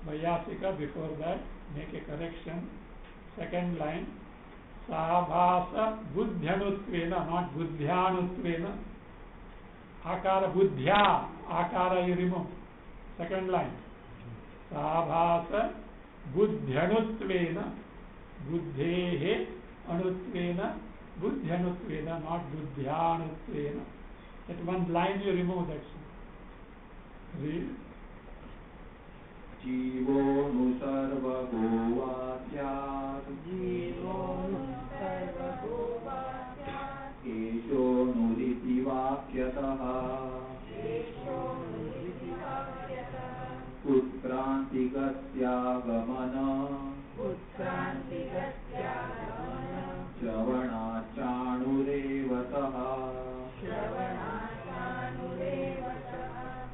Vaiyasika, before that, make a correction. Second line, Sabhasa buddhyanutvena, not buddhyanutvena. Akara buddhya, akara you remove. Second line, Sabhasa buddhyanutvena, buddhehe anutvena, buddhyanutvena, not buddhyanutvena. That one line you remove, that's it. Read. जीवो नु सर्वगो वास्यात् एषो नुरिति वाक्यतः उत्क्रान्तिगत्यागमन श्रवणाचाणुरेवतः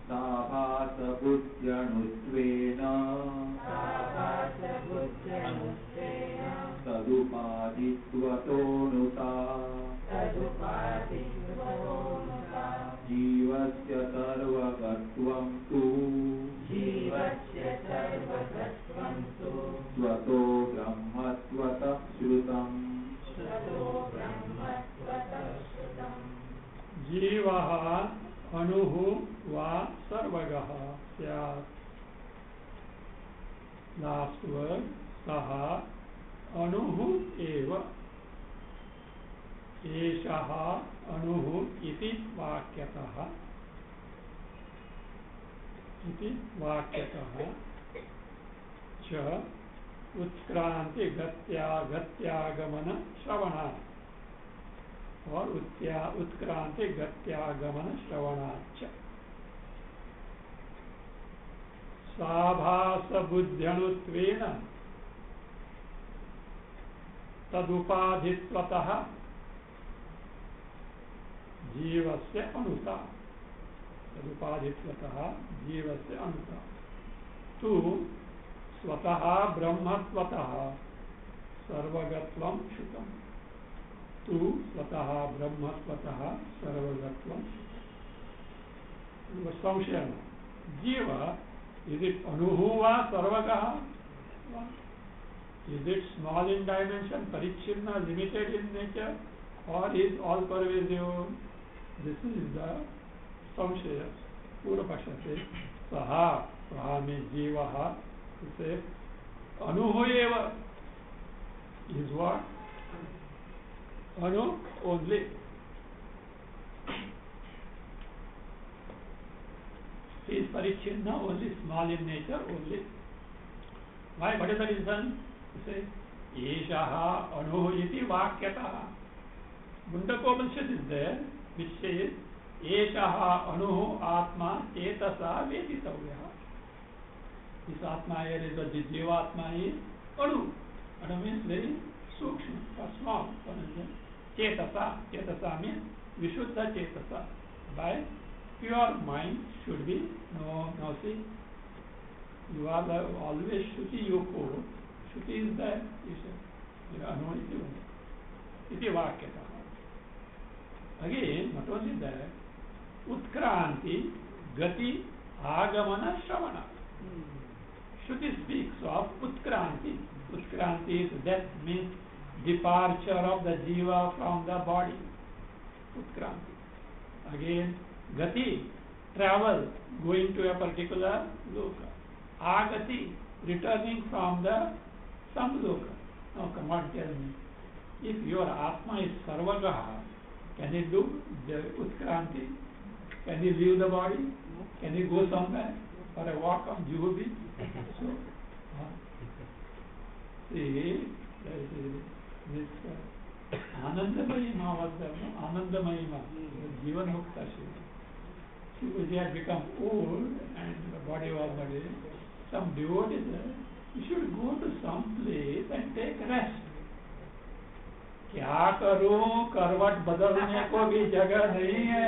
साभासबुद्ध्यणुत्वेन तदुपादित्वतोऽनुता जीवस्य सर्वगत्वं तु स्वतो ब्रह्मत्वतः श्रुतम् जीवः अणुः वा सर्वगः स्यात्. Last word, सः अणुः एव. एषः अणुः इति वाक्यतः. च उत्क्रांति गत्यागमन श्रवणात् और उत्क्रांति गत्यागमन श्रवणाच्च. साभास बुद्ध्यणुत्वेन तदुपाधित्वतः जीवस्य अनुता. तदुपाधित्वतः जीवस्य अनुता. तु स्वतः ब्रह्मत्वतः सर्वगत्वं श्रुतम्. तु स्वतः ब्रह्मत्वतः सर्वगत्वं श्रुतम्. संशय. जीव, is it anuhu va sarvagah? Is it small in dimension, parichinna, limited in nature, or is all pervasive? This is the samshaya. Purvapaksh says, saha, saha means jivaha. He says, anuhu eva is what? Anu only. He is parichinna, only small in nature, only. Why? What is the reason? He says, Eshaha anuhu iti vakyataha. Mundakopanishad is there, which says, Eshaha anuhu atma chetasa veditavya. This atma here is the jivatma is anu. Anu means very sukshma or small. Chetasa. Chetasa means vishuddha chetasa. By pure mind should be. No, see, you are always Shruti Yoko. Shruti is there, you say, no, iti vakyata. Again, not only that, Utkranti, Gati, Agamana, Shravana. Shruti speaks of Utkranti. Utkranti is death, means departure of the jiva from the body. Utkranti. Again, Gati, travel, going to a particular loka. Agati, returning from the some loka. Now come on, tell me, if your Atma is Sarvagaha, can he do the Utkranti? Can he leave the body? Can he go somewhere for a walk on Juhu beach? So, see, this Anandamayima was there, no? Anandamayima, Jivan Mukta she had become old and the body was body. Some devotees, you should go to some place and take rest. क्या करूं, करवट बदलने को भी जगह नहीं है.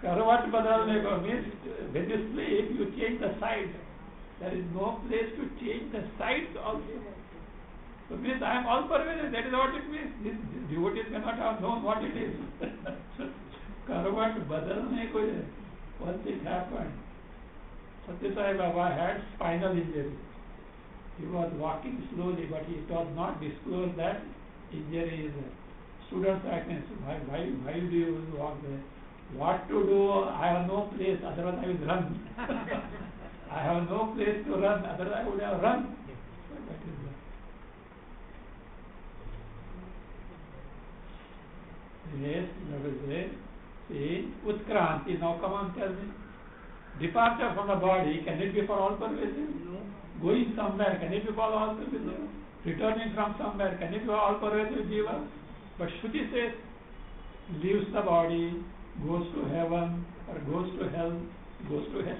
करवट बदलने को means when you sleep you change the side. There is no place to change the sides also. So means I am all pervasive. That is what it means. This devotees cannot have known what it is. करवट बदलने को. Once it happened, Satya Sai Baba had spinal injury. He was walking slowly, but it was not disclosed that injury is there. Students asked him, why do you walk there? What to do? I have no place, otherwise I will run. I have no place to run, otherwise I would have run. So that is yes, that is it. See, Utkranti, now come on, tell me. Departure from the body, can it be for all pervasive? No. Going somewhere, can it be for all pervasive? Returning from somewhere, can it be for all pervasive jiva? But Shruti says, leaves the body, goes to heaven, or goes to hell, goes to hell.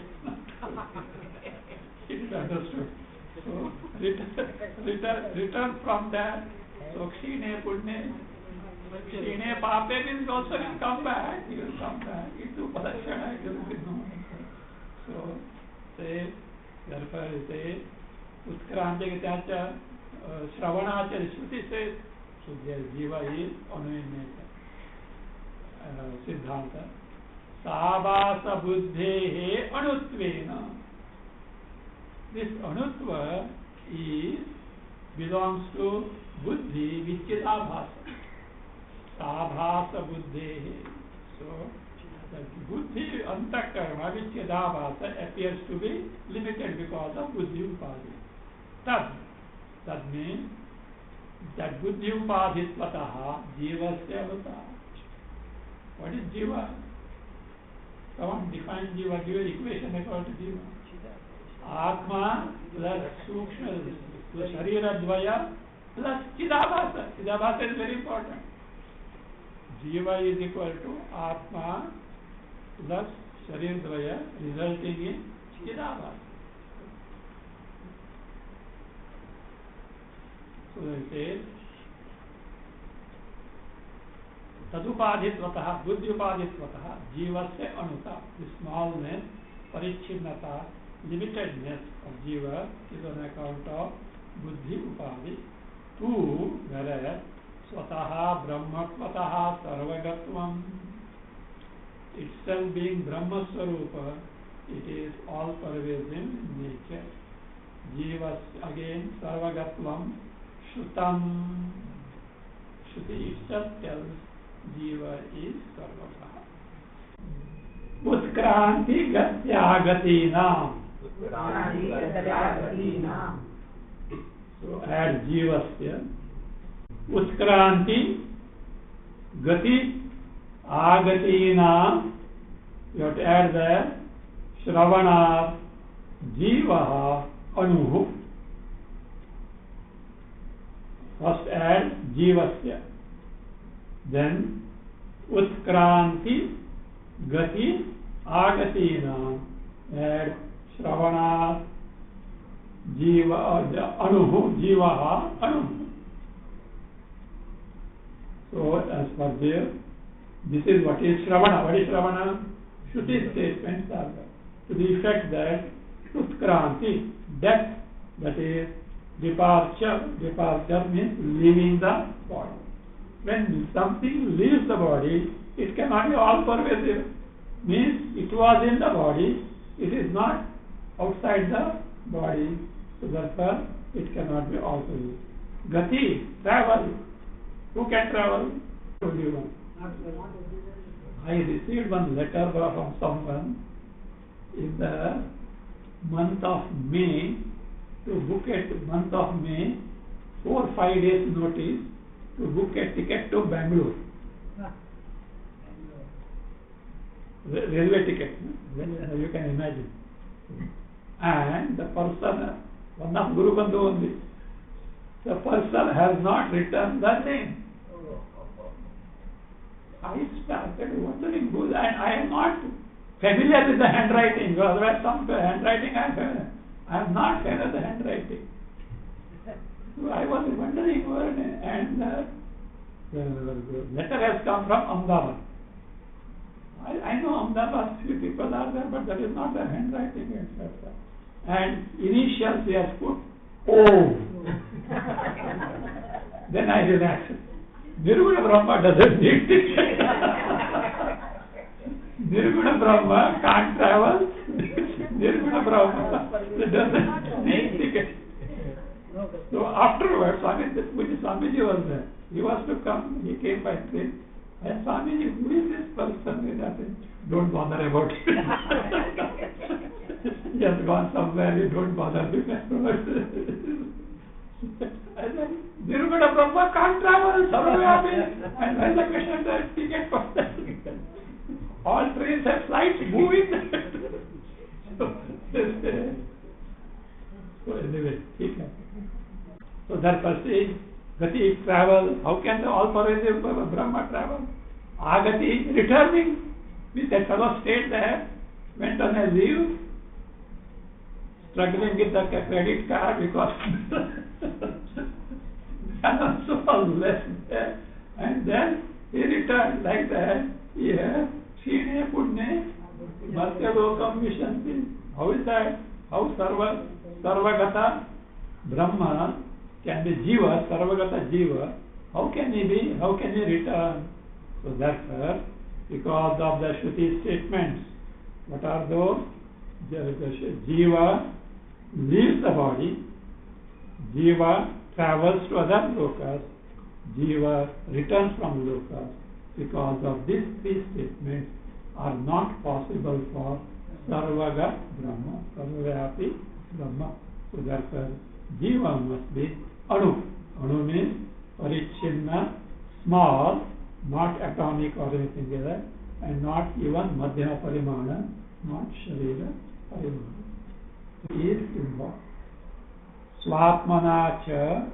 It is understood. So, return from that. So, Kshine Pudne, Kshine Pape means also will come back. He will come back. It will Padakshana, it will be known. So, say, therefore, say, Utkranti Gitacha, Shravanacha, Shruti says, so their jiva is anuinata. Siddhanta. Sabhasa buddhehe anutvena. This anutva belongs to buddhi, which is abhasa. Sabhasa buddhehe. So, the buddhi antakarma, which is abhasa, appears to be limited because of buddhi upadhi. That means that buddhi upadhitvataha jivasya avata. What is jiva? Someone define jiva, give an equation according to jiva. Atma plus sukshma, sharira dvaya plus chidabhasa. Chidabhasa is very important. Jiva is equal to Atma plus sharira dvaya, resulting in chidabhasa. So it says, Tadupadhitvataha, buddhyupadhitvataha, jivasya anuta, the smallness, parichinnata, limitedness of jiva is on account of buddhi upadhi. Two, whereas, swataha brahmatvataha sarvagatvam, itself being Brahmaswarupa, it is all pervasive in nature. Jivas, again, sarvagatvam, Shrutam. Shruti itself tells jiva is sarvataha. Utkranti gatyagatinam. So add jivasya. Utkranti gati agatinam. You have to add there Shravana jivaha anuhu. First add jivasya, then utkranti gati agatina, add shravana jiva anuhu, jivaha anuhu. So as per there, this is what is shravana. What is shravana? Shruti statements are there to the effect that utkranti, death, that is departure means leaving the body. When something leaves the body, it cannot be all pervasive. Means it was in the body, it is not outside the body, so therefore it cannot be all pervasive. Gati, travel. Who can travel? Everyone. I received one letter from someone in the month of May, to book at month of May, 4 or 5 days notice to book a ticket to Bangalore. Railway ticket, you can imagine. And the person, one of Guru Bandhu only, the person has not written the name. I started wondering who, and I am not familiar with the handwriting, because there some handwriting I am familiar. I am not fan of the handwriting. So I was wondering, and the letter has come from Ahmedabad. I know Ahmedabad, few people are there, but that is not the handwriting, etc. And initials he has put O. Then I relaxed. Nirguna Brahma doesn't need ticket. Nirguna Brahma can't travel. Nirguna Brahma. It doesn't need. So afterwards, Swamiji was there. He was to come. He came by train. And Swamiji, who is this person? I said, don't bother about it. He has gone somewhere. You don't bother with him. I said, Nirguna Brahma can't travel. And when the question said, ticket for that. All trains have flights moving. So anyway, so that first is Gati travel. How can the all pervasive Brahma travel? Agati returning. With that fellow stayed there, went on a leave, struggling with the credit card because balance was less there. And then he returned like that. Here, Shine Pune, Bhatyalokam Vishanti. How is that? How Sarvagata Brahma can be Jiva, Sarvagata Jiva. How can he be? How can he return? So therefore, because of the Shruti statements, what are those? Jiva leaves the body, Jiva travels to other lokas, Jiva returns from lokas. Because of these three statements are not possible for Sarvaga Brahma, Sarvavyapi Brahma. So therefore, Jiva must be Anu. Anu means Parichinna, small, not atomic or anything like that, and not even Madhyama Parimana, not Sharira Parimana. He is involved. Swatmana cha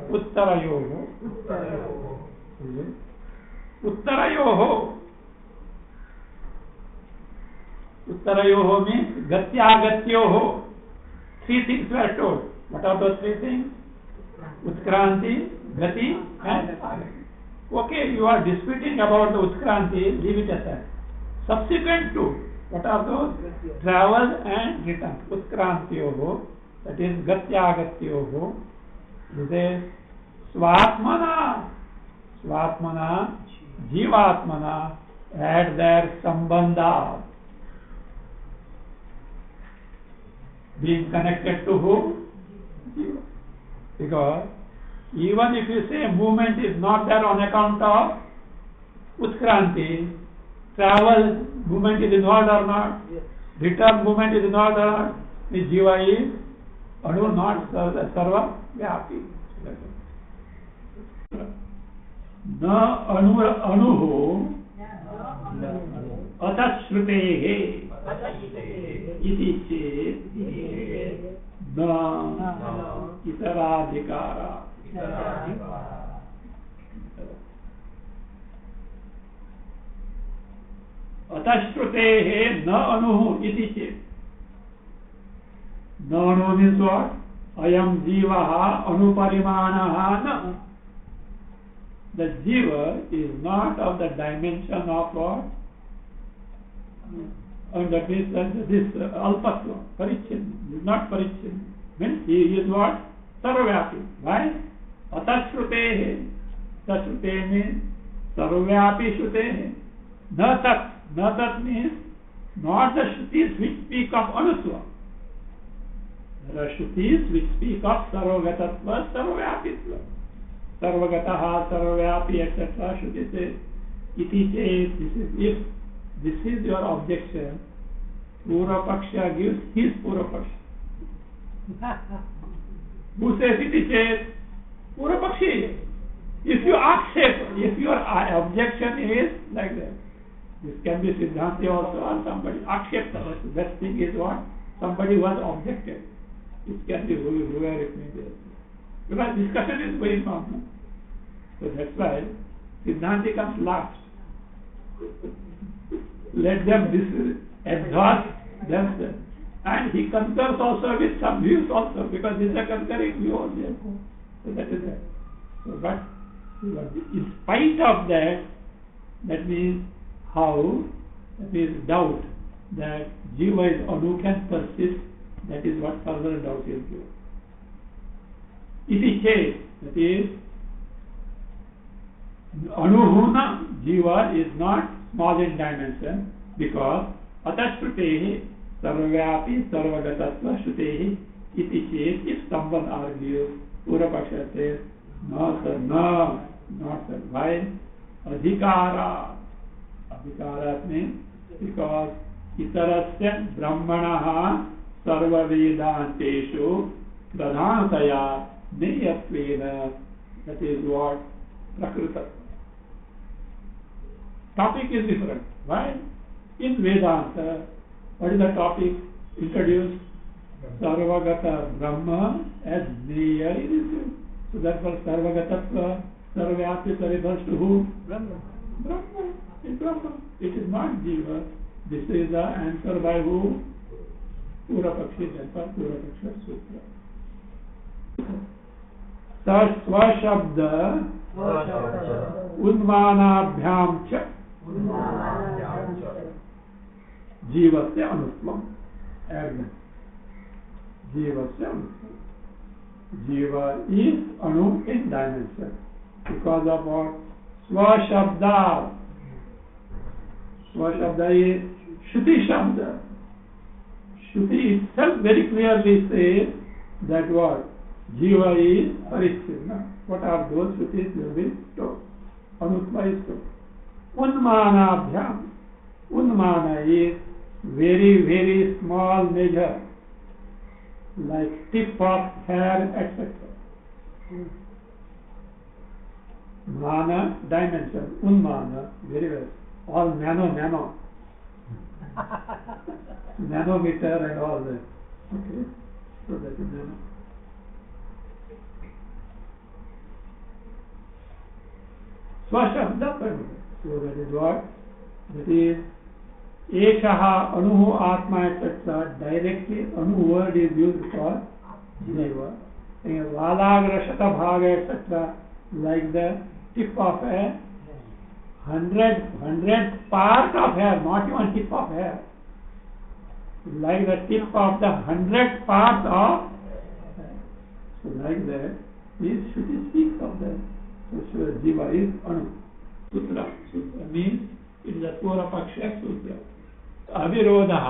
Uttarayoho. Uttarayoho. Uttarayoho means Gatyagattyoho. Three things were told. What are those three things? Utkranti, Gati, and Agati. Okay, you are disputing about the Utkranti, leave it aside. Subsequent to, what are those? Travel and return. Utkrantiyoho, that is Gatyagattyoho. This is Swatmana. Swatmana, Jivatmana, add their Sambandha. Being connected to who? Jiva. Because even if you say movement is not there on account of Utkranti, travel movement is involved or not? Yes. Return movement is involved or not? The Jiva is Anu, not Sarva Vyapi. Na Anuho Atasrutehe iti chet na itaradhikara. Atashrutehe na anuhu iti chet. Na anu means what? Ayam jivaha anuparimanaha na. The jiva is not of the dimension of what? And that means this alpatva, parichin, is not parichin. Means he is what? Sarvavyapi. Why? Atashrutehe. Atashrutehe means Sarvavyapi Shrutehe. Na tat. Na tat means not the Shrutis which speak of Anusva. There are Shrutis which speak of Sarvagatatva, Sarvavapitva. Sarvagataha, Sarvavyapi, etc. Shruti says, iti chet, this is if this is your objection, Pura Paksha gives his Pura Paksha. Who says iti chet? Pura Pakshi. If you accept, if your objection is like that, this can be Siddhanti also or somebody. Akshepta. The best thing is what? Somebody who has objected. It can be whoever it may be. Because discussion is going on. No? So that's why Siddhanti comes last. Let them exhaust themselves. And he concurs also with some views also, because this is a concurring view also. So that is it. So, but in spite of that, that means how? That is doubt that Jiva is Anu can persist. That is what further doubt is given. Iti chet, that is Anuhuna Jiva is not small in dimension, because Atashrutehi, sarvyapi sarvagatatva shrutehi iti chet. If someone argues, Purvapaksha says, no sir, no, not sir. Why? Adhikara. Adhikara means because itarasya brahmanaha sarva vedanteshu pradhanataya niyatvena. That is what prakrita. Topic is different. Why? In Vedanta, what is the topic introduced? Sarvagata Brahma as Neya is. So therefore Sarvagatatva, Sarvyapita refers to who? Brahma. Brahma. It's Brahma. It is not Jiva. This is the answer by who? Purvapakshi, therefore Purvapaksha Sutra. Swashabda Udmanabhyam cha Jivasya Anutvam. Jivasya Anutvam. Jiva is Anu in dimension. Because of what? Swashabda. Swashabda is Shruti Shabda. Shruti itself very clearly says that what? Jiva is Parichinna. What are those Shrutis will be told? Anutva is told. Unmanabhyam. Unmana is very, very small measure, like tip of hair, etc. Mana, dimension. Unmana, very well. All nano. Nanometer and all that. Okay, so that is nano. Swashabda Parama. So that is what? That is Eshaha, Anuhu, Atma, etc. Directly Anu word is used for Jiva. Valagra, Shatabhaga, etc. Like the tip of a 100 part of hair, not even tip of hair. Like the tip of the 100 parts of hair. So like that, this Shruti speaks of that. So Jiva is Anu. Sutra. Sutra means it is a Purvapaksha Sutra. Avirodha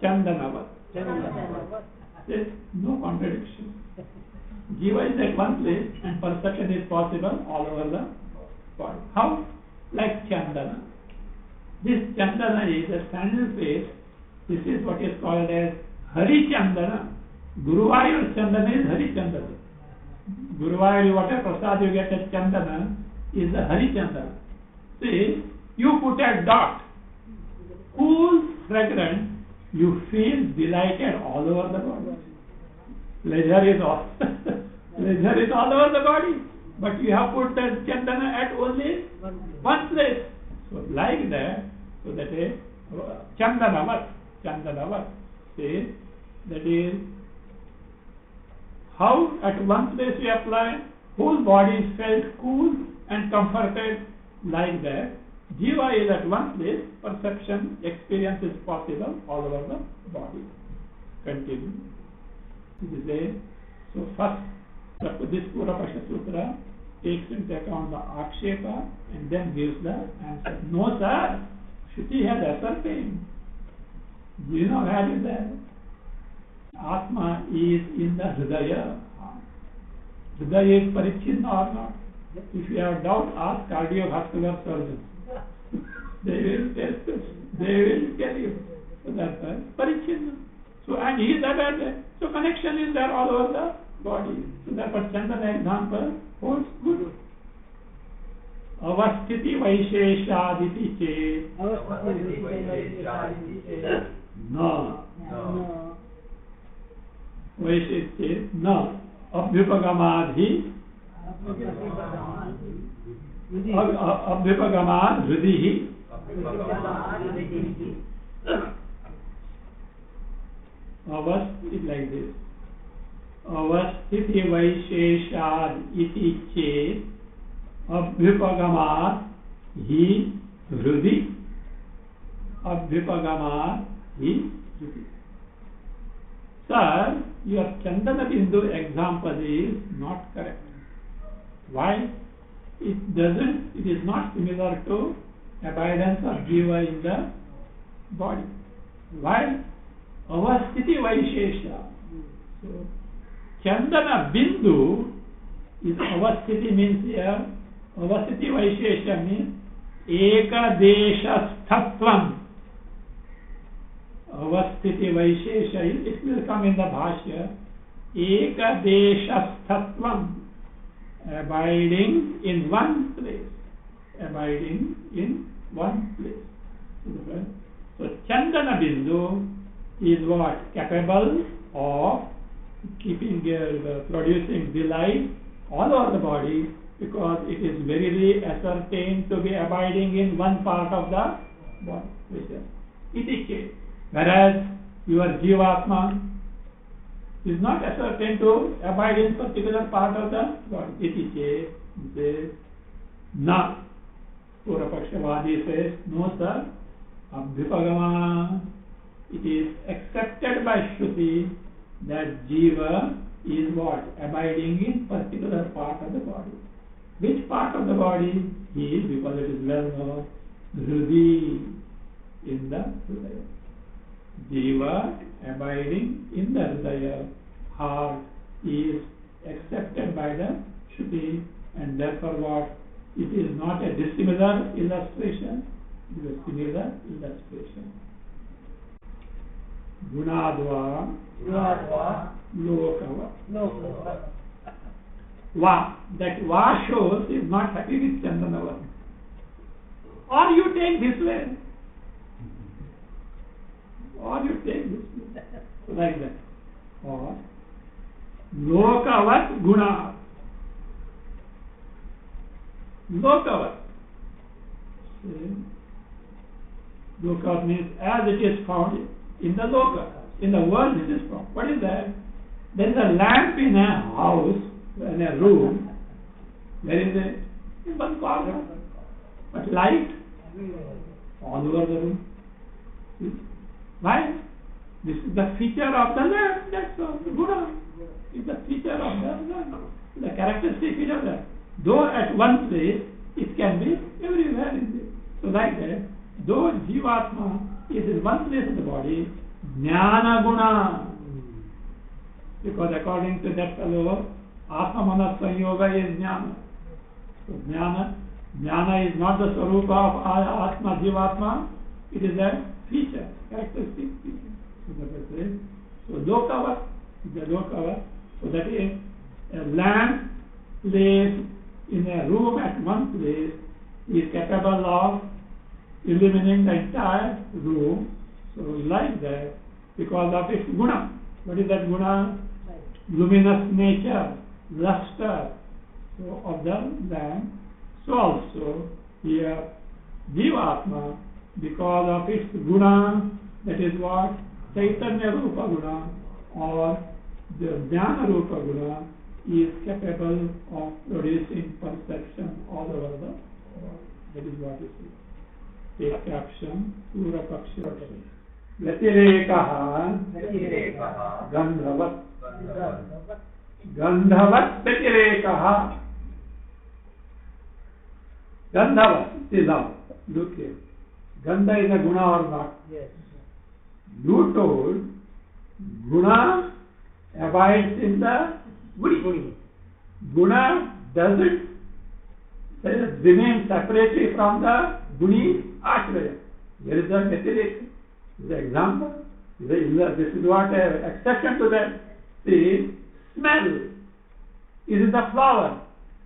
Chandanavat. There is no contradiction. Jiva is at one place and perception is possible all over the body. How? Like Chandana. This Chandana is a standard face. This is what is called as Hari Chandana. Guruvayur Chandana is Hari Chandana. Guruvayur, whatever prasad you get at Chandana is the Hari Chandana. See, you put a dot, cool, fragrant, you feel delighted all over the body. Pleasure is all over the body. But you have put the Chandana at only one place. So like that, so that is Chandanavat. See, that is how at one place you apply, whole body is felt cool and comforted like that. Jiva is at one place, perception, experience is possible all over the body. Continue. So first, this Purvapaksha Sutra takes into account the Akshepa and then gives the answer. No sir, Shruti has ascertained. Do you know where is that? Atma is in the Hridaya. Hridaya is Parichinna or not? If you have doubt, ask cardiovascular surgeons. They will tell you. So that's why Parichinna. So and he is aware that. So connection is there all over the body. So therefore Chandana example holds good. Avasthiti Vaisheshaditi che. No. Vaisheshe no. Abhyupagamādhi. Abhyupagamād hridihi. Avast is like this. Avasthiti Vaisheshad iti che Abhyupagamād hi hridi. Abhyupagamād hi hridi. Sir, your Chandana Bindu example is not correct. Why? It is not similar to abundance of Jiva in the body. Why? Avasthiti Vaishesha. So, Chandana Bindu is Avasthiti means here. Avasthiti Vaishesha means Ekadesha Sthatvam. Avasthiti Vaishesha is, it will come in the Bhashya. Ekadesha Sthatvam. Abiding in one place. Abiding in one place. So Chandana Bindu is what? Capable of keeping, producing delight all over the body, because it is verily ascertained to be abiding in one part of the body. Iti. Whereas your Jivatma is not ascertained to abide in particular part of the body. Iti says, na. Purapakshavadi says, no sir. Abhipagama. It is accepted by Shruti that Jiva is what? Abiding in particular part of the body. Which part of the body? He is, because it is well known, Hrudi, in the Hridaya. Jiva abiding in the Hridaya, heart, is accepted by the Shruti, and therefore what? It is not a dissimilar illustration, it is a similar illustration. Gunadva Lokava. Va. That Va shows is not happy with Chandanavar. Or you take this way. Or you take this way. Like that. Or Lokavat Guna. Lokavat. Lokavat means as it is found in the loka. In the world it is found. What is that? There is a lamp in a house, in a room. Where is it? In one corner. But light all over the room. Why? This is the feature of the lamp. That's all. The Guna is the feature of the lamp. The characteristic feature of that. Though at one place, it can be everywhere in this. So like that, though Jivatma is in one place in the body, Jnana Guna. Because according to that fellow, Atma Manas Sanyoga is Jnana. So Jnana is not the Swarupa of Atma, Jivatma, it is a feature, characteristic feature. So that is it. So Lokavat, the Lokavat, so that is a lamp placed in a room at one place is capable of illuminating the entire room. So like that, because of its guna. What is that guna? Luminous nature, luster, so of the lamp. So also here Jivatma, because of its guna, that is what? Chaitanya Rupa Guna or the Jnana Rupa Guna, is capable of producing perception all over the world. That is what it is. Take caption, Pura Paksha. Vyatirekaha Gandhavat. Gandhavat Vyatirekaha. Gandhavat is out. Look here. Gandha is a guna or not? Yes. You told guna abides in the guni. Guna doesn't remain separately from the guni ashraya. There is a Vyatireka. The example. This is what exception to that. See, smell is in the flower.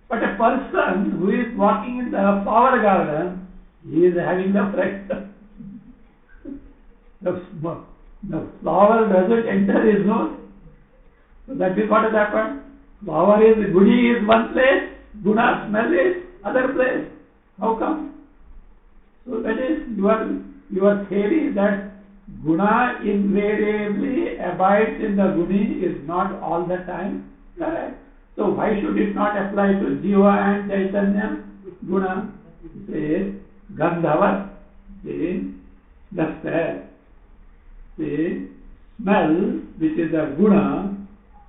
But a person who is walking in the flower garden, he is having the fragrance. The flower doesn't enter his nose. So that is what has happened. Flower is, guni is one place, guna smell is other place. How come? So that is your theory that guna invariably abides in the guni is not all the time correct. So why should it not apply to Jiva and Chaitanya guna? Says Gandhavat, says the smell, which is a guna.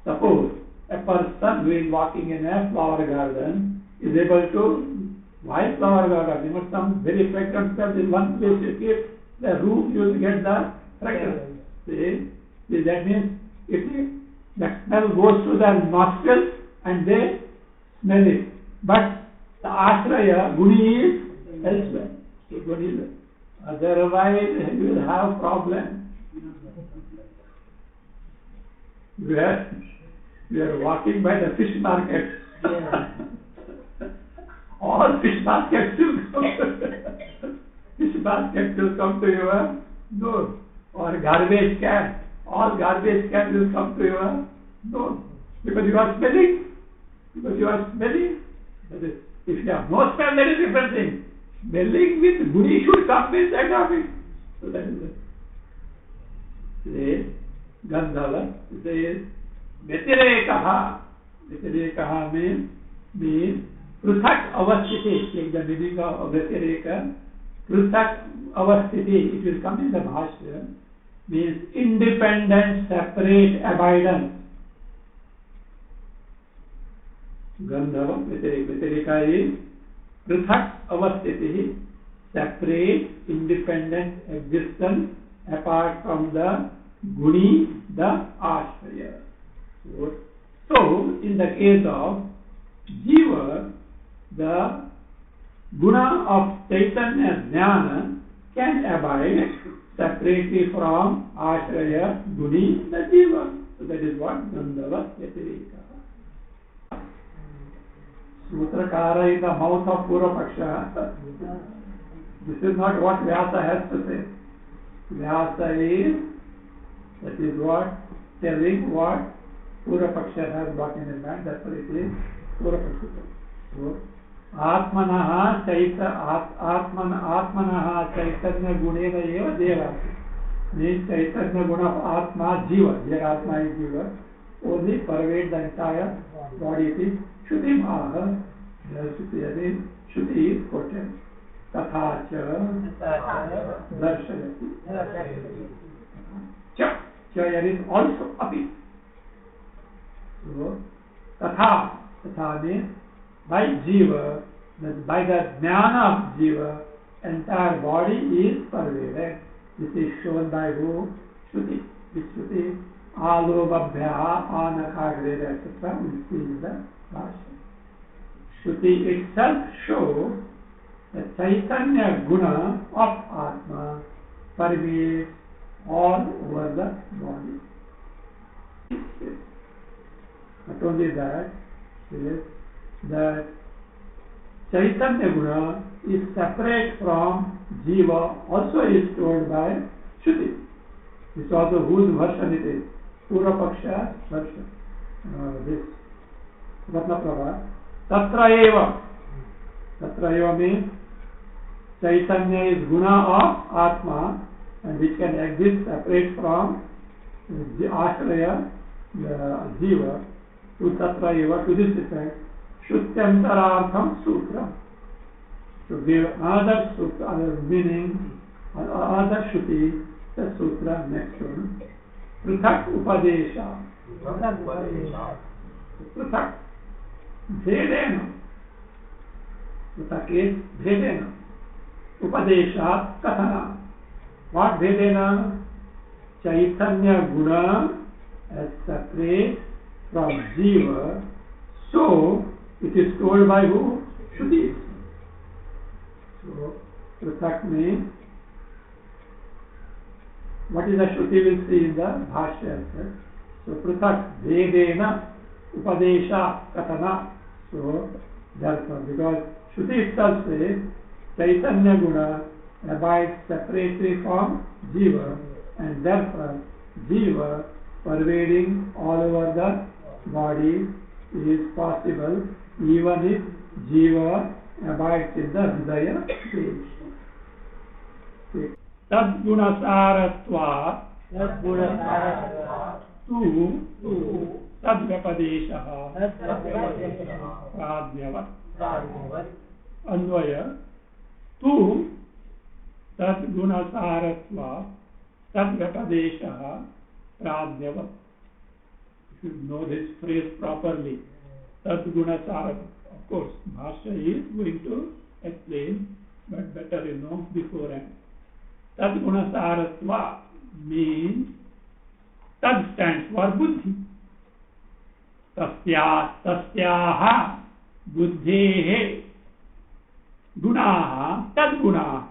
Suppose a person who is walking in a flower garden is able to, why flower garden? You must some very fragrant smell in one place. You keep the room, you will get the Correct? See, that means the smell goes to the nostrils and they smell it. But the ashraya, guni is elsewhere. So guni is, otherwise you will have problem. We are walking by the fish market. All fish markets will come to your door. Or garbage can. All garbage cans will come to your door. Because you are smelling. That is, if you have no smell, that is different thing. Smelling with guni should come inside of it. So that is it. Today, Gandhava says, Vyatirekaha. Vyatirekaha means Pruthak avasthiti. Take the meaning of Vyatireka. Pruthak avasthiti. It will come in the Bhashya. Means independent, separate abidance. Gandhava Vyatireka is Pruthak avasthiti. Separate, independent existence apart from the guni, the ashraya. So, in the case of jiva, the guna of Chaitanya Jnana can abide separately from ashraya, guni, the jiva. So that is what Gandhava Vyatireka. Sutrakara in the mouth of Purvapaksha. This is not what Vyasa has to say. Vyasa is, that is what, telling what Purvapaksha has got in his mind, that's what it is, Purvapaksha. So, Atmanaha Chaitanya Gunena Eva Deva. Means Chaitanya Guna of Atma Jiva. Here Atma is Jiva. Only pervade the entire body. It is Shruti Maha. Shruti is quoted. Tatha cha darshayati. Cha here is also api. So, Tatha means by Jiva, by the Jnana of Jiva, entire body is pervaded. This is shown by who? Shruti. This Shruti, Alobabhya, Anakhagreda, etc. We see in the Bhashya. Shruti itself shows the Chaitanya Guna of Atma permeates all over the body. Not only that, that Chaitanya Guna is separate from Jiva, also is told by Shruti. This is also whose version it is. Purvapaksha version. This Ratnaprabha. Tatra eva means Chaitanya is Guna of Atma and which can exist separate from the Ashraya, the Jiva. To Tatra eva, to this effect, Shuddhabodhananda Sutra. To give another sutra, another meaning, another Shruti, the sutra next one. Pruthak Upadesha. Pruthak. Bhedena. Pruthak is Bhedena. Upadesha Kathana. What Bhedena? Chaitanya Guna as separate from Jiva. So, it is told by who? Shruti. So, Pruthak means, what is the Shruti will see in the Bhashya. So, Pruthak Vedena Upadesha Katana. So, therefore, because Shruti itself says, Chaitanya Guna abides separately from Jiva, and therefore, Jiva pervading all over the body is possible even if Jiva abides in the Hridaya stage. Tadgunasaratva tu tadvyapadeshaha pradnyavat. Anvaya tu tadgunasaratva tadvyapadeshaha pradnyavat. You should know this phrase properly. Tadgunasaratva. Of course, Bhashya is going to explain, but better you know beforehand. Tadgunasaratva. means tad stands for buddhi. Tasyaha buddhehe gunaha tad gunaha.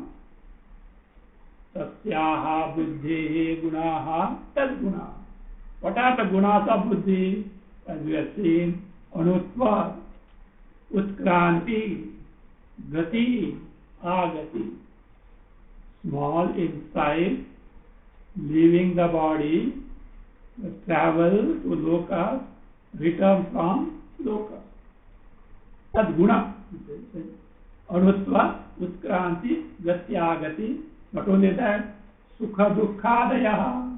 Tasyaha buddhehe gunaha tad gunaha. What are the gunas of buddhi? As we have seen, anutva, utkranti, gati, agati. Small in size, leaving the body, travel to lokas, return from lokas. Tad guna. Anutva, utkranti, gati, agati. Not only that, sukha dukkha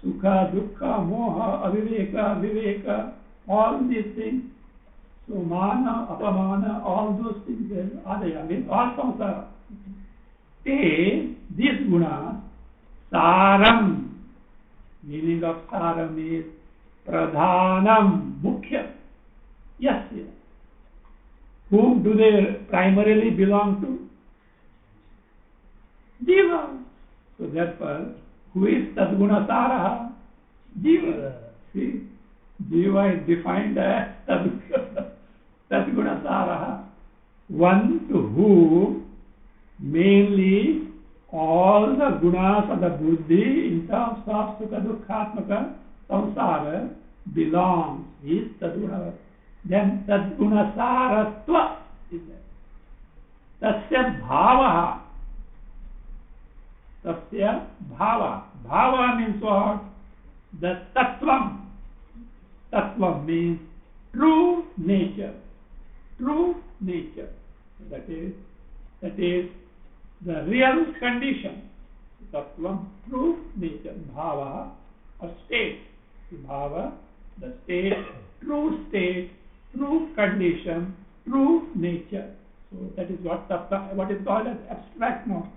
Sukha, dukkha, moha, aviveka, viveka, all these things. So mana, apamana, all those things, adaya, means all samsara. These gunas, saram, meaning of saram is pradhanam, mukhya. Yes. Whom do they primarily belong to? Jiva. So therefore, who is Tadguna Saraha? Jiva. See, Jiva is defined as Tadguna Saraha. One to whom mainly all the gunas of the buddhi in terms of Sukha Dukkhatmaka Samsara belongs. Is Tadguna. Then Tadguna Saratva is there. Tasya Bhavaha. Tasya bhava. Bhava means what? The tattvam. Tattvam means true nature. True nature. That is the real condition. Tattvam, true nature. Bhava, a state. Bhava, the state, true condition, true nature. So that is what is called as abstract noun.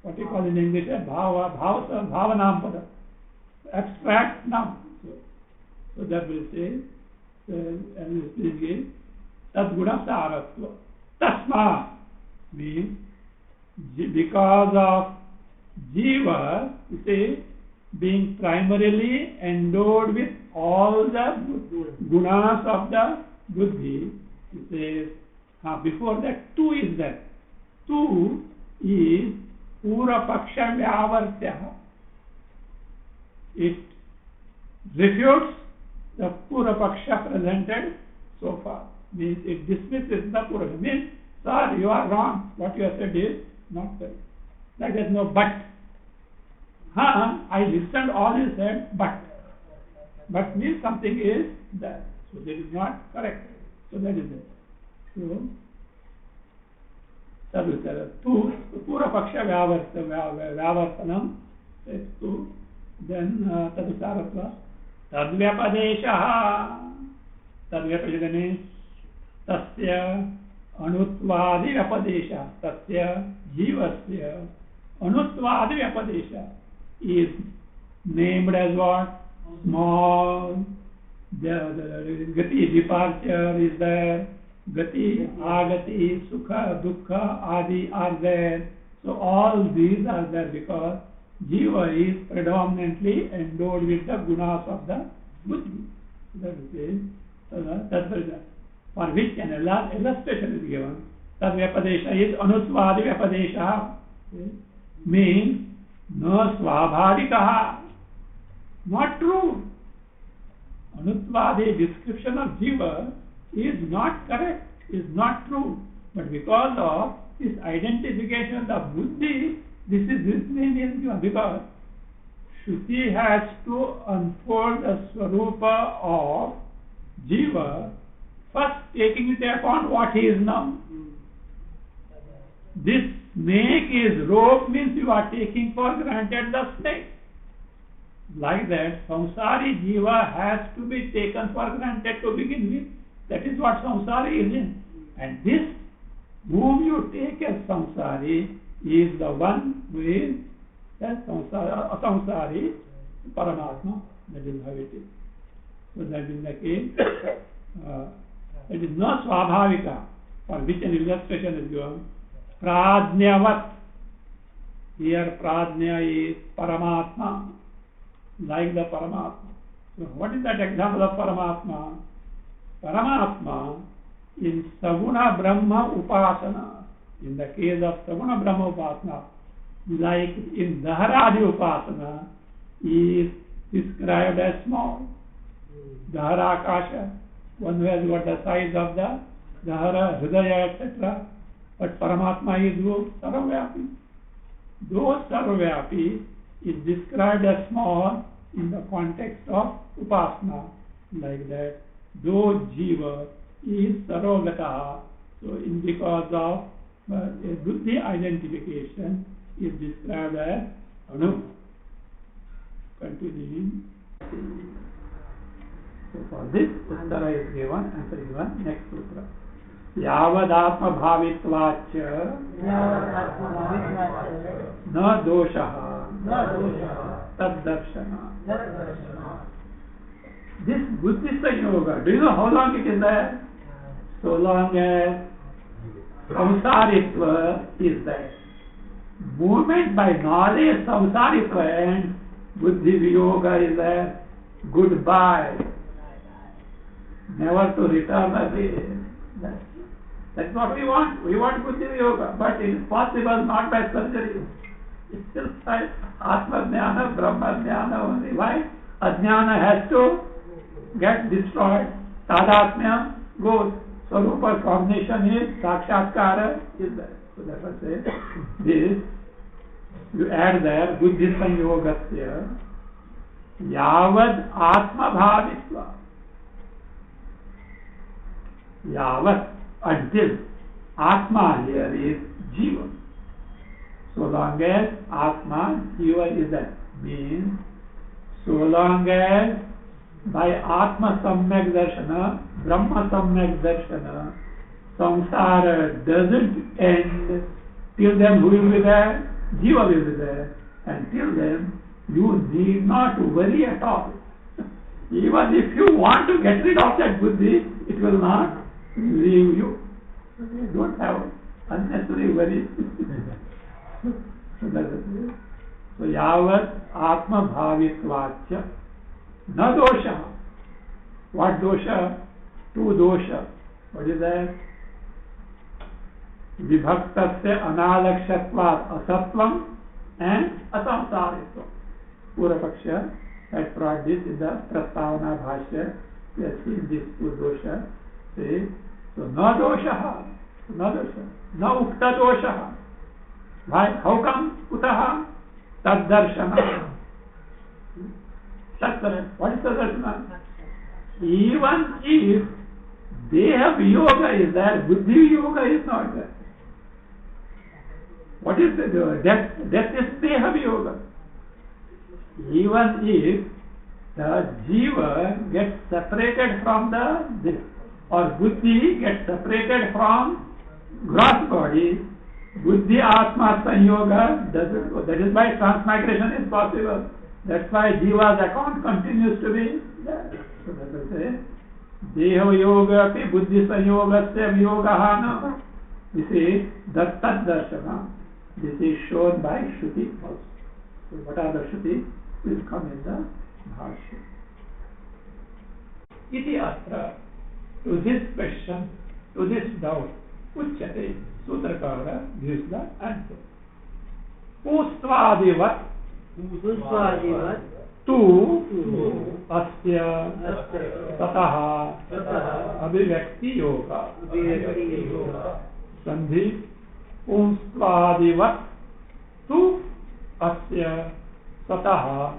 What you call in English bhavanam pada, abstract noun. So that will say, tadguna saratva. Tasma means because of jiva, you say, being primarily endowed with all the gunas of the buddhi. He says, before that, tu is there. Tu is Pura Paksha Vyavartya. It refutes the Pura Paksha presented so far. Means it dismisses the Pura. Means, sir, you are wrong. What you have said is not correct. Like there is no but. I listened all you said, but. But means something is there. So that is not correct. So that is it. So, tu Pura Paksha Vyavartanam says tu, then Tadusaratva. Tadvyapadeshaha. Tadvyapadesha means Tasya Anutvadi Vyapadesha. Tasya Jivasya Anutvadi Vyapadesha is named as what? Small. The Gati departure is there. Gati, Agati, Sukha, Dukkha, Adi are there. So all these are there because Jiva is predominantly endowed with the gunas of the buddhi. That is, for which an illustration is given. Tad Vyapadesha is Anutvadi Vyapadesha. Means no Swabhavikaha. Not true. Anutvadi description of Jiva is not correct, is not true. But because of this identification of buddhi, this name is given. Because Shruti has to unfold the Swarupa of Jiva, first taking into account what he is now. This snake is rope means you are taking for granted the snake. Like that, samsari jiva has to be taken for granted to begin with. That is what samsari is in. And this, whom you take as samsari, is the one who is samsari, Paramatma. That is how it is. So that is the case. It is not swabhavika, for which an illustration is given. Prajnavat. Here Prajna is Paramatma, like the Paramatma. So what is that example of Paramatma? Paramatma in Saguna Brahma Upasana, in the case of Saguna Brahma Upasana, like in Daharadi Upasana, is described as small. Dahara Akasha, one who has got the size of the Dahara, Hridaya, etc. But Paramatma is who? Sarvavyapi. Though Sarvavyapi is described as small in the context of Upasana, like that. Though Jiva is Sarvagataha, so in because of Buddhi identification is described as Anu. Continuing. So for this, Uttara is given, answer is given, next Sutra. Yavadatma bhavitvacha na doshaha tad darshana. This Buddhist yoga, do you know how long it is there? So long as samsaritva is there. Movement by knowledge, samsaritva and buddhi yoga is there. Goodbye. Never to return again. That's what we want. We want buddhi yoga, but it is possible not by surgery. It's still by Atma Jnana, Brahma Jnana only. Why? Ajnana has to get destroyed. Tadatmya goes. Swarupa cognition is Sakshatkara is there. So that was say this. You add there Buddhi Sanyogasya Yavad Atma Bhavitva. Yavat, until Atma here is Jiva. So long as Atma, Jiva is that, means so long as by Atma Samyak Darshana, Brahma Samyak Darshana, Samsara doesn't end, till then who will be there? Jiva will be there. And till then, you need not worry at all. Even if you want to get rid of that buddhi, it will not leave you. You don't have unnecessary worry. So that is it. So yavat atma bhavitvacha na dosha. What dosha? Two dosha. What is that? Vibhaktasya analakshatvat asatvam and asamsaritvam. Purapaksha had brought this in the Prastavana Bhashya. We have seen these two dosha. See? So na dosha. Na dosha. Na ukta dosha. Why? How come? Kutaha? Tad darshana. What is tadarshana? Even if Deha yoga is there, buddhi yoga is not there. What is the death is Deha yoga. Even if the jiva gets separated from the or buddhi gets separated from gross body, buddhi atma sanyoga doesn't go. That is why transmigration is possible. That's why jiva's account continues to be there. So that will say Deha yoga api buddhi sanyogasya yogaha na. This is Dattat Darshana. This is shown by Shruti also. So what are the Shruti? Will come in the Bhashya. Iti atra, to this question, to this doubt, Uchyate, Sutrakara gives the answer. Pustvadivat tu asya tataha abhivyakti yoga. Sandhi Pustvadivat tu asya tataha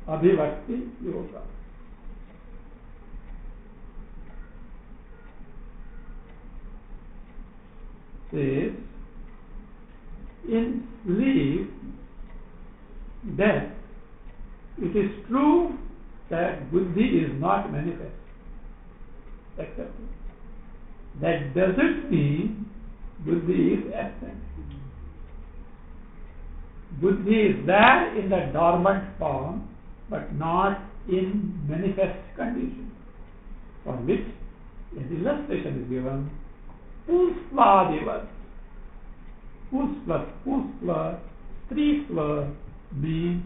abhivyakti yoga. Says, in sleep, death, it is true that buddhi is not manifest. Accepted. That doesn't mean buddhi is absent. Buddhi is there in the dormant form, but not in manifest condition. For which an illustration is given. Pustvadivat. Pus plus Ch2su2 means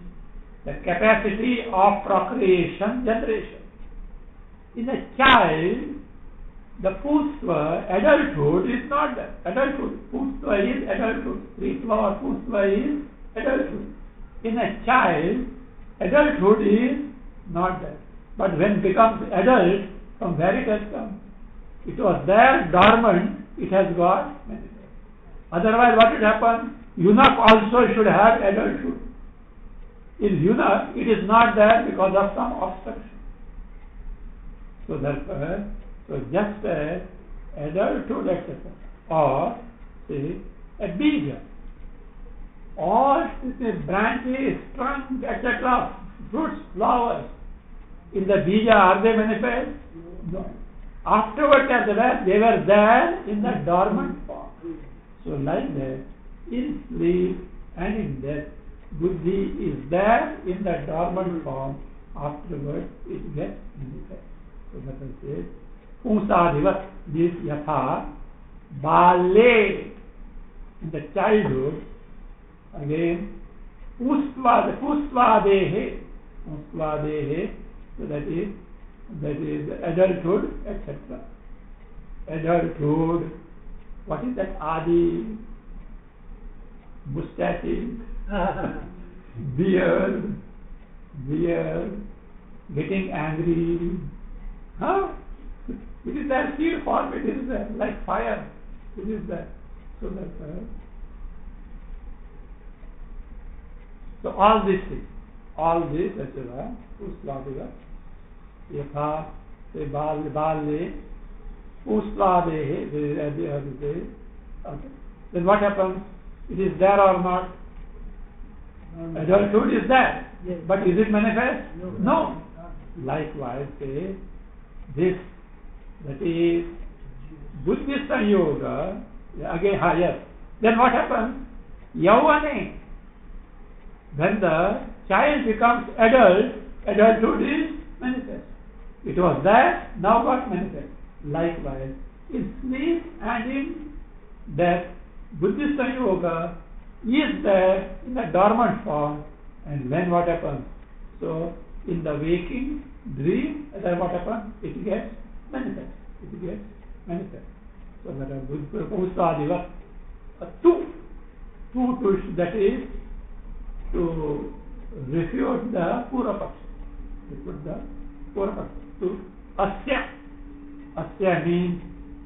the capacity of procreation, generation. In a child, the Ch2su2, adulthood is not there. Adulthood, Ch2su2 is adulthood. Ch2su2 or Ch2su2 is adulthood. In a child, adulthood is not there. But when it becomes adult, from where it has come? It was there, dormant, it has got manifest. Otherwise, what would happen? Eunuch also should have adulthood. In eunuch, it is not there because of some obstruction. So therefore, just as adulthood, etc., or say a bija, all the branches, trunk, etc., fruits, flowers, in the bija are they manifest? No. Afterwards, they were there in the dormant form. So like that, in sleep and in death, buddhi is there in the dormant form. Afterwards, it gets manifest. So that is it. Pusadivat, this yatha, bale, in the childhood, again, pusvadehe, so that is adulthood, etc. Adulthood, what is that? Adi, mustaches, beard, getting angry. Huh? It is that seed form, it is there, like fire. It is there. So that so all these things, etc. Usladeva, yatha, se balle, usladehe, then what happens? It is there or not? Adulthood is there. Yes. But is it manifest? No. Likewise, say this, that is Buddhist yoga, again, yes. Then what happens? Yavane. When the child becomes adult, adulthood is manifest. It was there, now got manifest. Likewise, in sleep and in death, Buddhist yoga is there in a dormant form, and when what happens? So, in the waking dream, then what happens? It gets manifest. So that a Buddha two, that is to refute the Purapaksh. To Asya means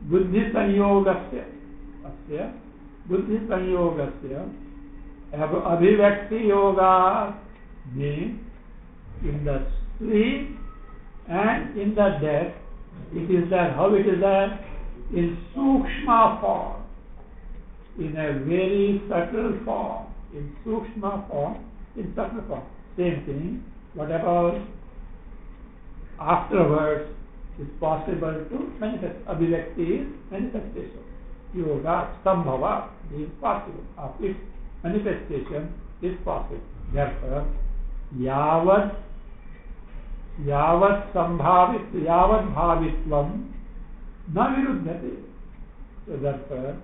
Buddhi Sanyogasya. Buddhi Sanyogasya. Abhivakti Yoga means in the sleep and in the death, it is there. How it is there? In Sukshma form. In a very subtle form. In Sukshma form, in subtle form. Same thing. Whatever afterwards is possible to manifest. Abhivakti is manifestation. Yoga, Sambhava is possible. Its manifestation is possible. Therefore, Yavat bhavitvam na viruddhati. So therefore,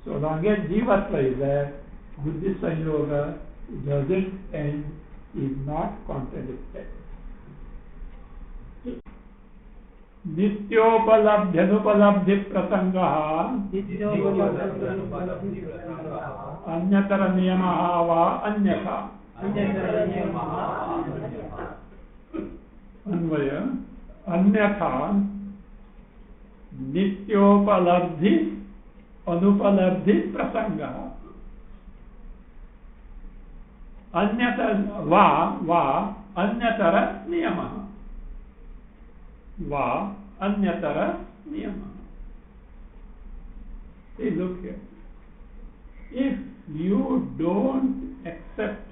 so long as jivatva is there, Buddhist yoga doesn't end, is not contradicted. नित्योपलब्ध्यनुपलब्धि प्रसंगः अन्यतर नियमः वा अन्यथा अन्वय अन्यथा नित्योपलब्धि अनुपलब्धि प्रसंगः अन्यतर वा अन्यतर नियमः वा अन्यतर नियमः. See, look here. If you don't accept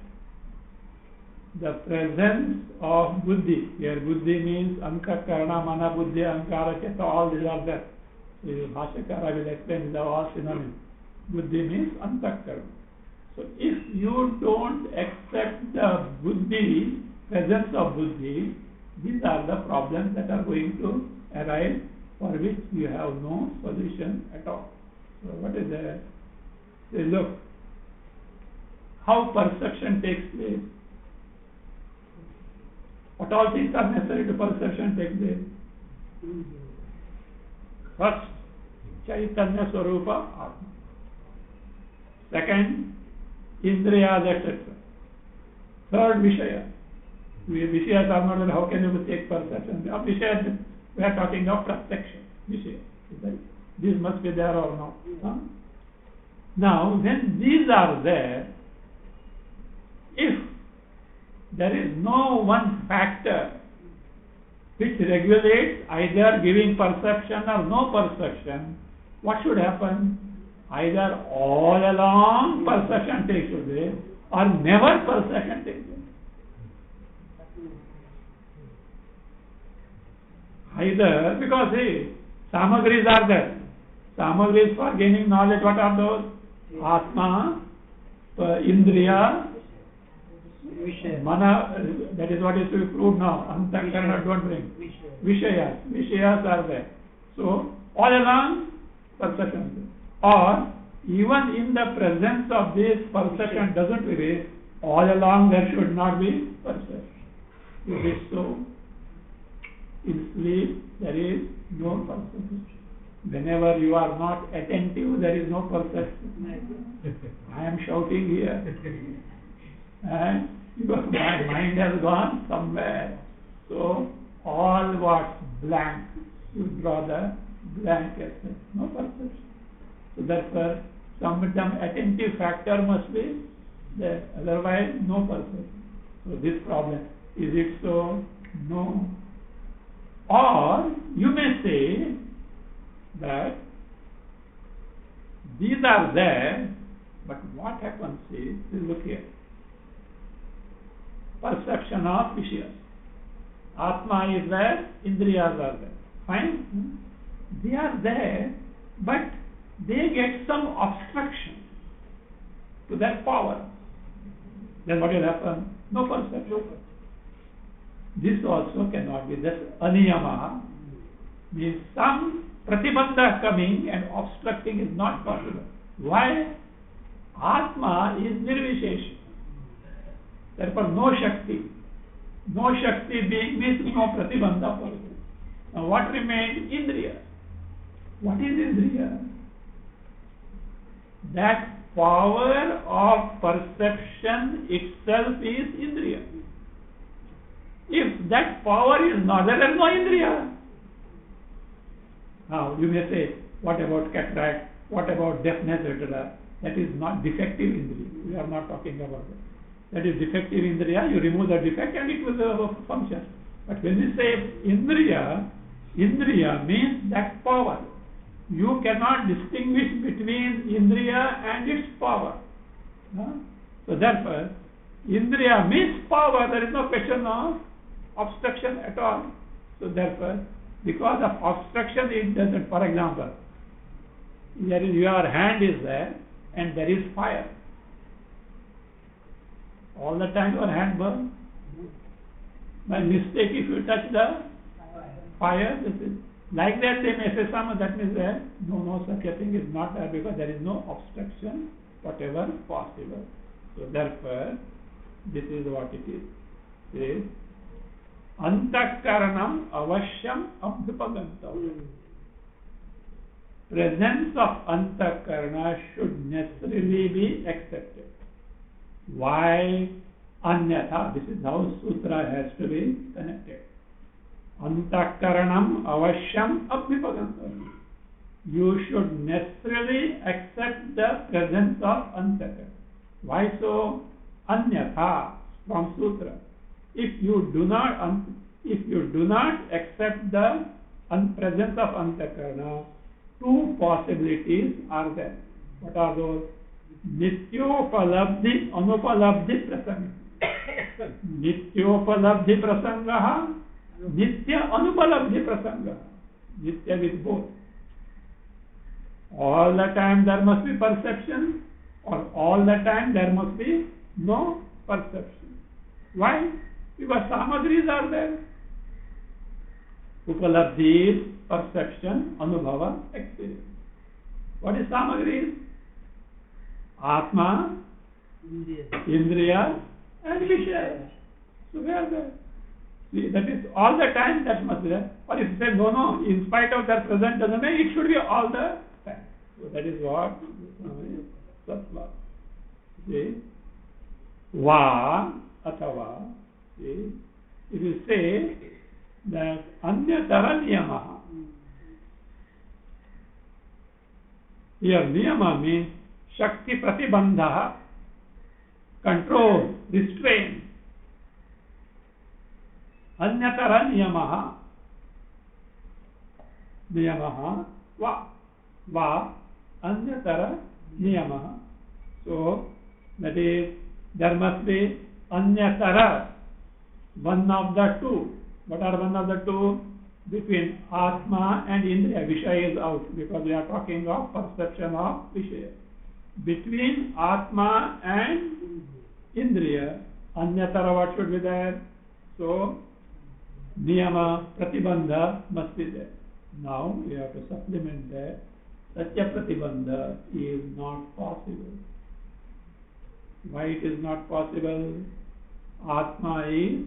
the presence of buddhi, here buddhi means anka, karna, mana, buddhi, ankara, cheta, all these are there. So Bhashakara will explain, these are all synonyms. Buddhi means antakarna. So if you don't accept the buddhi, presence of buddhi, these are the problems that are going to arise, for which you have no solution at all. So what is there? Say, look, how perception takes place. What all things are necessary to perception take place? First, Chaitanya Swarupa Atma. Second, Indriyas, etc. Third, Vishaya. Vishayas are not, how can you take perception? Of Vishayas, we are talking of perception. Vishaya. This must be there or not. Huh? Now, when these are there, if there is no one factor which regulates either giving perception or no perception, what should happen? Either all along perception takes place or never perception takes place. Either, because samagris are there. Samagris for gaining knowledge, what are those? Atma, Indriya, Mana, that is what is to be proved now. Antakarana, don't bring. Vishayas. Vishayas are there. So, all along, perception. Or, even in the presence of this, perception doesn't erase. All along, there should not be perception. It is so. In sleep, there is no perception. Whenever you are not attentive, there is no perception. I am shouting here. And because my mind has gone somewhere. So, all what's blank, you draw the blank essence. No perception. So, therefore, some attentive factor must be there. Otherwise, no perception. So, this problem, is it so? No. Or, you may say that these are there, but what happens is, look here, perception of Vishayas. Atma is there, Indriyas are there. Fine? They are there, but they get some obstruction to their power. Then what will happen? No perception. This also cannot be. This aniyama means some pratibandha coming and obstructing is not possible. Why? Atma is nirvishesha. Therefore, no Shakti. No Shakti being means no pratibandha for it. Now, what remains? Indriya. What is Indriya? That power of perception itself is Indriya. If that power is not there, there is no Indriya. Now, you may say, what about cataract? What about deafness, etc.? That is not defective Indriya. We are not talking about that. That is defective Indriya. You remove the defect and it will function. But when we say Indriya, Indriya means that power. You cannot distinguish between Indriya and its power. So therefore, Indriya means power. There is no question of obstruction at all. So therefore, because of obstruction, it doesn't. For example, your hand is there and there is fire. All the time your hand burns. By mistake, if you touch the fire, this is like that. They may say some that means that no such a thing is not there because there is no obstruction, whatever possible. So therefore, this is what it is. It is antakaranam avashyam abhupagantam. Presence of antakarana should necessarily be accepted. Why? Anyatha. This is how sutra has to be connected. Antakaranam avashyam abhupagantam. You should necessarily accept the presence of antakarana. Why so? Anyatha from sutra. If you do not accept the presence of antakarana, two possibilities are there. What are those? Nityopalabdhi, anupalabdhi prasanga. Nityopalabdhi prasanga, nitya anupalabdhi prasanga. Nitya with both. All the time there must be perception, or all the time there must be no perception. Why? Because samagris are there. Upalabdhi, perception, anubhava, experience. What is samagris? Atma, Indriya and Vishaya. So we are there. See, that is all the time that must be there. Or if you say no, in spite of their present doesn't mean it should be all the time. So that is what Sattva. See, Va athava. See, if you say that Anyatara Niyamaha. Here Niyama means Shakti Pratibandha, control, restraint. Anyatara Niyamaha. Niyamaha Va Anyatara Niyamaha. So that is, there must be Anyatara, one of the two. What are one of the two? Between Atma and Indriya. Vishaya is out because we are talking of perception of Vishaya. Between Atma and Indriya, Anyatara what should be there? So, Niyama, Pratibandha must be there. Now, we have to supplement that. Satya Pratibandha is not possible. Why it is not possible? Atma is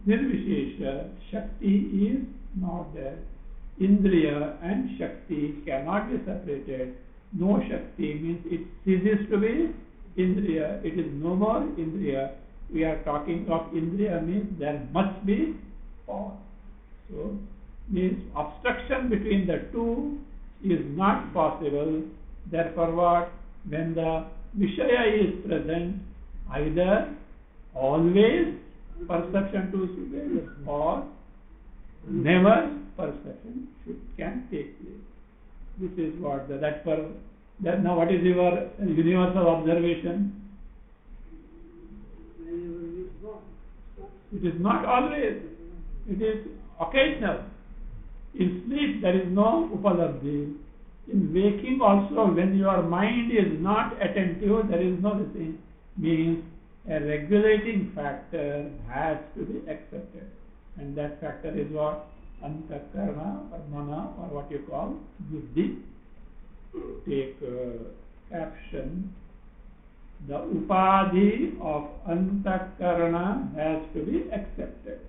Nirvishesha, Shakti is not there. Indriya and Shakti cannot be separated. No Shakti means it ceases to be Indriya. It is no more Indriya. We are talking of Indriya means there must be pause. So, means obstruction between the two is not possible. Therefore what? When the Vishaya is present, either always perception should be or never perception can take place. This is what now what is your universal observation? It is not always. It is occasional. In sleep there is no upalabdhi. In waking also, when your mind is not attentive, there is no thing. Means a regulating factor has to be accepted. And that factor is what? Antakarana or mana or what you call buddhi. Take caption. The upadhi of antakarana has to be accepted.